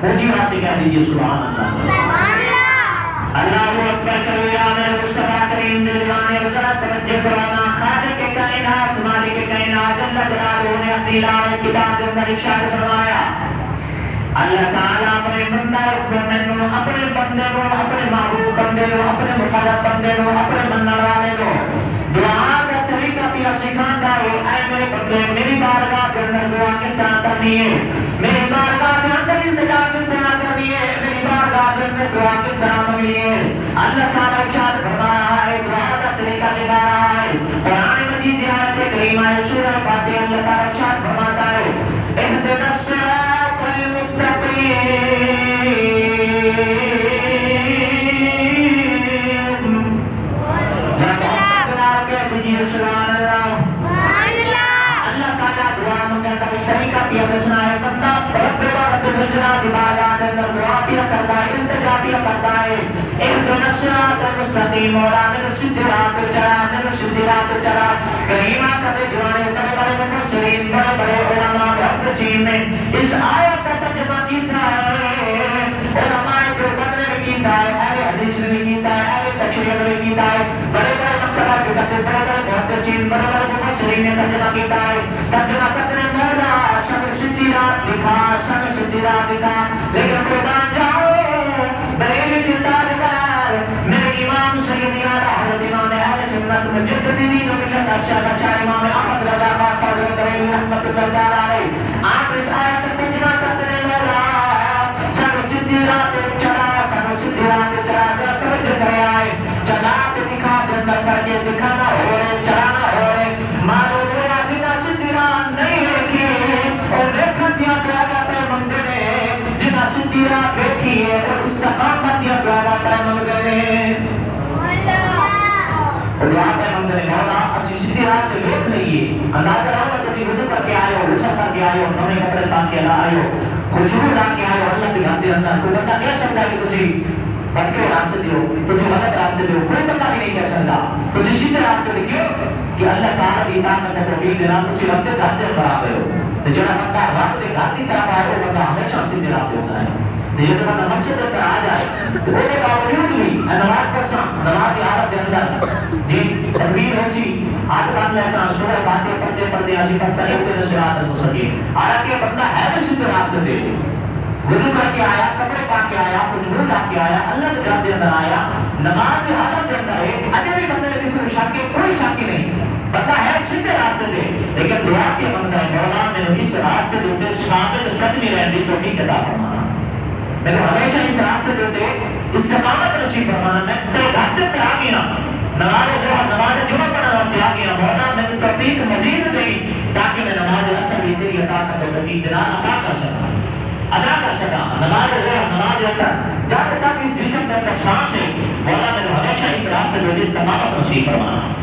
اونچی آواز سے کہہ دیجیے سبحان اللہ۔ اللہ اکبر کبیرہ، میرے مصطفیٰ کریم دلوانے ذرا توجہ کرانا، خالق کائنات مالک کائنات جل جلالہ نے اپنی لانے کتاب کے اندر ارشاد فرمایا، اللہ تعالیٰ اپنے بندہ مومن کو، اپنے بندے کو، اپنے محبوب بندے کو، اپنے مقرب بندے کو، اپنے مننے والے کو دعا کا طریقہ بھی سکھاتا ہے۔ اے میرے بندے، میری بارگاہ کے اندر دعا کس طرح کرنی ہے، میری بارگاہ کے اندر التجا کس طرح کرنی ہے، میری بارگاہ کے اندر دعا کس طرح مانگنی ہے، اللہ تعالیٰ ارشاد فرما رہا ہے، دعا کا طریقہ سکھا رہا ہے۔ قرآن مجید کی آیت کریمہ سورہ فاتحہ اللہ تعالیٰ ارشاد فرماتا ہے، اهدنا الصراط المستقیم، سبحان اللہ۔ اللہ تعالیٰ دعا مانگنے کا طریقہ بھی دسنا ہے، بندہ رب الجلال کی بارگاہ کے اندر دعا بھی کرتا ہے، التجا بھی کرتا ہے۔ اهدنا الصراط المستقیم، مولا میرے سیدھے راہ پہ چلا، میرے سیدھے راہ پہ چلا۔ کریمہ کبھی جوانے بڑے بڑے مفسرین، بڑے بڑے علماء محدثین نے اس آیت کا ترجمہ کیا ہے، علماء دیوبند نے بھی کیا ہے، اہل حدیث نے بھی کیا ہے، اہل تشریح نے بھی کیا ہے، بڑے بڑے مکتبہ کے بڑے بڑے محدثین، بڑے بڑے مفسرین نے ترجمہ کیا ہے۔ ترجمہ کرتے ہیں مولا شب سیدھی رات لکھا، شب سیدھی رات لکھا، لیکن قربان جاؤ بریلی دلدار میرے امام سیدی اعلیٰ حضرت امام اہل سنت مجددین ملت ارشاد امام احمد رضا خان بریلوی رحمۃ اللہ علیہ، آپ اس آیت کا ترجمہ کرتے ہیں مولا شب سیدھی رات چلا، شب سیدھی رات چلا، ذرا توجہ کرے آئے، چلا کے دکھا اندر کر کے دکھانا ہو رہے، چلانا ہو رہے، معلوم ہوا جنہ سیدھی رات نہیں دیکھی اور دیکھن دیا دعا پہ منگے نے، جنہ سیدھی رات دیکھی ہے اور استقامت دیا دعا پہ منگے نے، دعا پہ منگے نے، مولا اسی سیدھی رات پہ دیکھ لئیے، اندازہ رہا کہ تھی وضو کر کے آئے ہو، غسل کر کے آئے ہو، نمے کپڑے پہن کے آئے ہو، خوشبو لا کے آئے ہو، اللہ کے گھر کے اندر کوئی بندہ کہہ سکتا ہے کہ تجھے بڑکے راستے دیو، تجھے غلط راستے دیو، کوئی بندہ بھی نہیں کہہ سکتا، تجھے سیدھے راستے دے کیوں کہ اللہ تعالیٰ کی اطاعت میں توفیق دینا، تجھے رب کے گھر سے برابر ہو، تو جڑا بندہ رب کے گھر کی طرف آئے وہ بندہ ہمیشہ سیدھے راستے ہوتا ہے۔ جب بندہ مسجد پر آ جائے تو وہ باوجود بھی نماز پڑھساں، نماز کی حالت کے اندر جی تکبیر ہو سی ہاتھ باندھ لے سا سورہ فاتحہ پڑھتے پڑھتے اسی پر سہی ہوتے صراط المستقیم، حالانکہ بندہ ہے تو سیدھے راستے دے، وضو کر کے آیا، کپڑے پہن کے آیا، خوشبو لا کے آیا، اللہ کے گھر کے اندر آیا، نماز کی حالت کے اندر ہے، اجے بھی بندے نے کسی شک کی کوئی شک نہیں، بندہ ہے سیدھے راستے دے، لیکن دعا کے بندہ ہے مولا میرے اس راستے دے اوپر ثابت قدمی رہنے کی توفیق عطا فرمانا، میں تو ہمیشہ اس راستے دے اوپر استقامت نصیب فرمانا، میں تیرے گھر کے اندر آ گیا، نماز جمعہ پڑھنے واسطے آ گیا، مولا میں تو توفیق مزید نہیں تاکہ میں نماز اثر بھی تیری عطا کا توفیق دینا عطا کر سکا، نماز اثر جب تک اس جسم کے اندر سانس ہے، مولا میں تو ہمیشہ اس راستے دے اوپر استقامت نصیب فرمانا۔